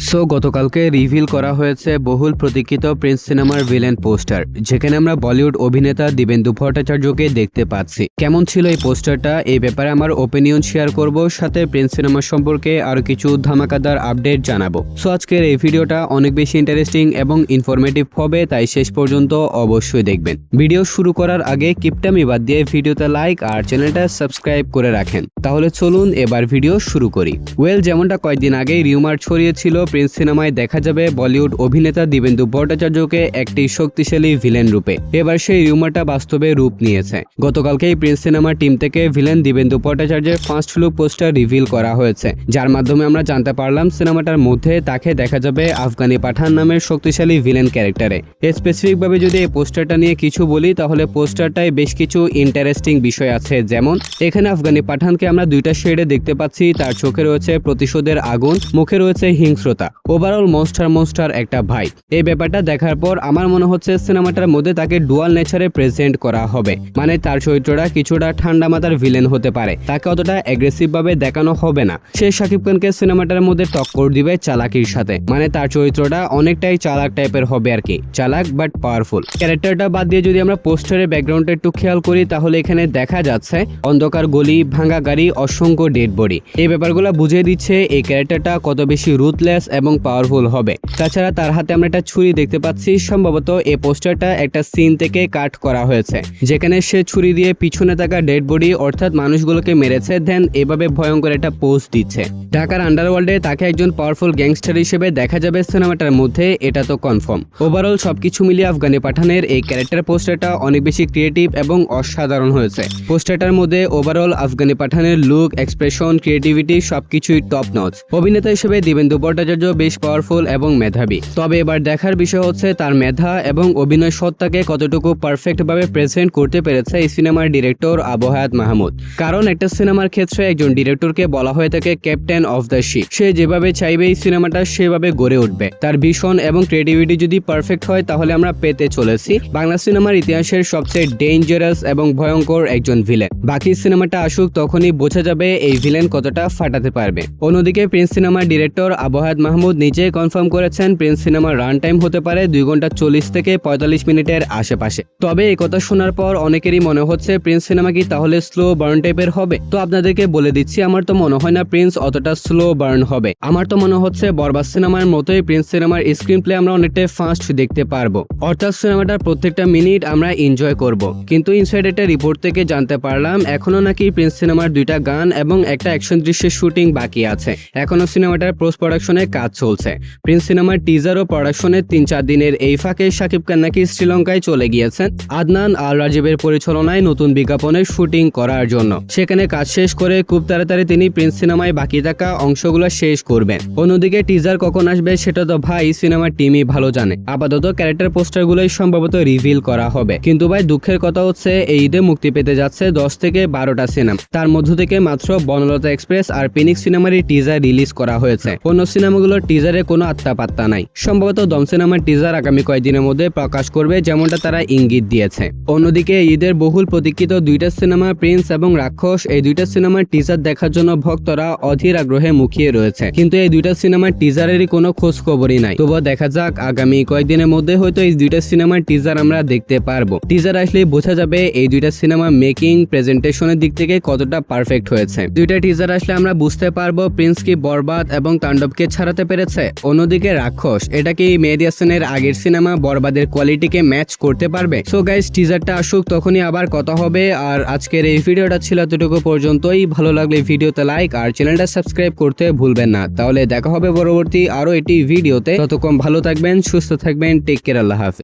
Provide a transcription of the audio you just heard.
So গতকালকে reveal করা হয়েছে বহুল প্রতীক্ষিত প্রিন্স সিনেমার ভিলেন পোস্টার, যেখানে আমরা বলিউড অভিনেতা দিবেন্দু ভট্টাচার্যকে দেখতে পাচ্ছি। কেমন ছিল এই পোস্টারটা, এই ব্যাপারে আমার ওপিনিয়ন শেয়ার করব, সাথে প্রিন্স সিনেমা সম্পর্কে আরো কিছু ধামাকাদার আপডেট জানাবো। সো আজকের এই ভিডিওটা অনেক বেশি ইন্টারেস্টিং এবং ইনফরমেটিভ হবে, তাই শেষ পর্যন্ত অবশ্যই দেখবেন। ভিডিও শুরু করার আগে কিপটামি বাদ দিয়ে ভিডিওতে লাইক আর চ্যানেলটা সাবস্ক্রাইব করে রাখেন। তাহলে চলুন এবার ভিডিও শুরু করি। যেমনটা কয়েকদিন আগে রিউমার ছড়িয়েছিল প্রিন্স সিনেমায় দেখা যাবে বলিউড অভিনেতা দিবেন্দু ভট্টাচার্যকে একটি শক্তিশালী ভিলেন রূপে। এবার সেই রিউমারটা বাস্তবে রূপ নিয়েছে। গতকালকেই প্রিন্স সিনেমার টিম থেকে ভিলেন দিবেন্দু ভট্টাচার্যের ফার্স্ট লুক পোস্টার রিভিল করা হয়েছে, যার মাধ্যমে আমরা জানতে পারলাম সিনেমাটার মধ্যে তাকে দেখা যাবে আফগানি পাঠান নামের শক্তিশালী ভিলেন ক্যারেক্টারে। স্পেসিফিকভাবে যদি এই পোস্টারটা নিয়ে কিছু বলি, তাহলে পোস্টারটায় বেশ কিছু ইন্টারেস্টিং বিষয় আছে। যেমন এখানে আফগানি পাঠানকে আমরা দুইটা শেডে দেখতে পাচ্ছি। তার চোখে রয়েছে প্রতিশোধের আগুন, মুখে রয়েছে হিংস্রতা, ওভারঅল মনস্টার একটা ভাই। এই ব্যাপারটা দেখার পর আমার মনে হচ্ছে সিনেমাটার মধ্যে তাকে ডুয়াল নেচারে প্রেজেন্ট করা হবে, মানে তার চরিত্রটা কিছুটা ঠান্ডা মাথার ভিলেন হতে পারে, তাকে অতটা অ্যাগ্রেসিভ ভাবে দেখানো হবে না। সে শাকিব খানকে সিনেমাটার মধ্যে টক্কর দিবে চালাকির সাথে, মানে তার চরিত্রটা অনেকটাই চালাক টাইপের হবে আর কি, চালাক বাট পাওয়ারফুল। ক্যারেক্টারটা বাদ দিয়ে যদি আমরা পোস্টারের ব্যাকগ্রাউন্ডটা একটু খেয়াল করি, তাহলে এখানে দেখা যাচ্ছে অন্ধকার গলি, ভাঙা গাড়ি, অসংখ্য ডেড বডি। এই ব্যাপারগুলো বুঝিয়ে দিচ্ছে এই ক্যারেক্টারটা কত বেশি রুথলেস এবং পাওয়ারফুল হবে। তাছাড়া তার হাতে আমরা একটা ছুরি দেখতে পাচ্ছি। সম্ভবত এই পোস্টারটা একটা সিন থেকে কাট করা হয়েছে, যেখানে সে ছুরি দিয়ে পিছনে থাকা ডেড বডি অর্থাৎ মানুষগুলোকে মেরেছে, দেন এভাবে ভয়ঙ্কর একটা পোস্ট দিচ্ছে। ঢাকার আন্ডারওয়ার্ল্ডে তাকে একজন পাওয়ারফুল গ্যাংস্টার হিসেবে দেখা যাবে সিনেমাটার মধ্যে, এটা তো কনফার্ম। ওভারঅল সবকিছু মিলিয়ে আফগানি পাঠানের এই ক্যারেক্টার পোস্টারটা অনেক বেশি ক্রিয়েটিভ এবং অসাধারণ হয়েছে। পোস্টারটার মধ্যে ওভারঅল আফগানি পাঠানের লুক, এক্সপ্রেশন, ক্রিয়েটিভিটি সবকিছুই টপ নচ। অভিনেতা হিসেবে দিবেন্দু ভট্টাচার্য বেশ পাওয়ারফুল এবং মেধাবী। তবে এবার দেখার বিষয় হচ্ছে তার মেধা এবং অভিনয় সত্তাকে কতটুকু পারফেক্ট ভাবে প্রেজেন্ট করতে পেরেছে এই সিনেমার ডিরেক্টর আবু হায়াত মাহমুদ। কারণ একটা সিনেমার ক্ষেত্রে একজন ডিরেক্টরকে বলা হয়ে থাকে ক্যাপ্টেন অফ দ্য শিপ। সে যেভাবে চাইবে এই সিনেমাটা সেভাবে গড়ে উঠবে। তার ভিশন এবং ক্রিয়েটিভিটি যদি পারফেক্ট হয়, তাহলে আমরা পেতে চলেছি বাংলা সিনেমার ইতিহাসের সবচেয়ে ডেঞ্জারাস এবং ভয়ঙ্কর একজন ভিলেন। বাকি সিনেমাটা আসুক, তখনই বোঝা যাবে এই ভিলেন কতটা ফাটাতে পারবে। অন্যদিকে প্রিন্স সিনেমার ডিরেক্টর আবু হায়াত মাহমুদ নিজেই কনফার্ম করেছেন প্রিন্স সিনেমার রান টাইম হতে পারে 2 ঘন্টা 40 থেকে 45 মিনিটের আশেপাশে। তবে এই কথা শোনার পর অনেকেরই মনে হচ্ছে প্রিন্স সিনেমা কি তাহলে স্লো বার্ন টাইপের হবে? তো আপনাদেরকে বলে দিচ্ছি, আমার তো মনে হয় না প্রিন্স অতটা স্লো বার্ন হবে। আমার তো মনে হচ্ছে বরবাদ সিনেমার মতোই প্রিন্স সিনেমার স্ক্রিন প্লে আমরা অনেকটা ফাস্ট দেখতে পারবো, অর্থাৎ সিনেমাটার প্রত্যেকটা মিনিট আমরা এনজয় করব। কিন্তু ইনসাইড একটা রিপোর্ট থেকে জানতে পারলাম এখনো নাকি প্রিন্স সিনেমার 2টা গান এবং একটা অ্যাকশন দৃশ্যের শুটিং বাকি আছে। এখনো সিনেমাটার পোস্ট প্রোডাকশনে কাজ চলছে। প্রিন্স সিনেমার টিজার ও প্রোডাকশনে 3-4 দিনের এই ফাঁকে শাকিব খান নাকি শ্রীলঙ্কায় চলে গিয়েছেন আদনান আল রাজীবের পরিচালনায় নতুন বিজ্ঞাপনের শুটিং করার জন্য। সেখানে কাজ শেষ করে খুব তাড়াতাড়ি তিনি প্রিন্স সিনেমায় বাকি থাকা অংশগুলো শেষ করবেন। অন্যদিকে টিজার কখন আসবে সেটা তো ভাই সিনেমার টিমই ভালো জানে। আপাতত ক্যারেক্টার পোস্টারগুলোই সম্ভবত রিভিল করা হবে। কিন্তু ভাই দুঃখের কথা হচ্ছে এই ঈদে মুক্তি পেতে যাচ্ছে 10 থেকে 12টা সিনেমা। তার মধ্য থেকে মাত্র বনলতা এক্সপ্রেস আর ফিনিক্স সিনেমারই টিজার রিলিজ করা হয়েছে। অন্য সিনেমাগুলোর টিজারে কোনো আত্মা পাত্তা নাই। সম্ভবত দম সিনেমার টিজার আগামী কয়েকদিনের মধ্যে প্রকাশ করবে, যেমনটা তারা ইঙ্গিত দিয়েছে। অন্যদিকে ঈদের বহুল প্রতীক্ষিত 2টা সিনেমা প্রিন্স এবং রাক্ষস, এই 2টা সিনেমার টিজার দেখার জন্য ভক্তরা অধীর আগ্রহে মুখিয়ে রয়েছে। কিন্তু এই 2টা সিনেমার টিজারেরই কোনো খোঁজ খবরই নাই। তবুও দেখা যাক, আগামী কয়েকদিনের মধ্যে হয়তো এই 2টা সিনেমার টিজার আমরা দেখতে পারবো। টিজার আসলেই বোঝা যাবে এই 2টা সিনেমা মেকিং, প্রেজেন্টেশনের দিক থেকে কতটা পারফেক্ট হয়েছে। 2টা টিজার আসলে আমরা বুঝতে পারবো প্রিন্স কি বরবাদ এবং তাণ্ডবকে ছাড়াতে পেরেছে। অন্যদিকে রাক্ষস, এটা কি মেহেদী হাসানের আগের সিনেমা বরবাদের কোয়ালিটিকে ম্যাচ করতে পারবে? সো গাইস, টিজারটা আসুক, তখনই আবার কথা হবে। আর আজকের এই ভিডিওটা ছিল এতটুকু পর্যন্তই। ভালো লাগলে ভিডিওতে লাইক আর চ্যানেলটা সাবস্ক্রাইব করতে ভুলবেন না। তাহলে দেখা হবে পরবর্তী আরো একটি ভিডিওতে। ততক্ষণ ভালো থাকবেন, সুস্থ থাকবেন, টেক কেয়ার, আল্লাহ হাফেজ।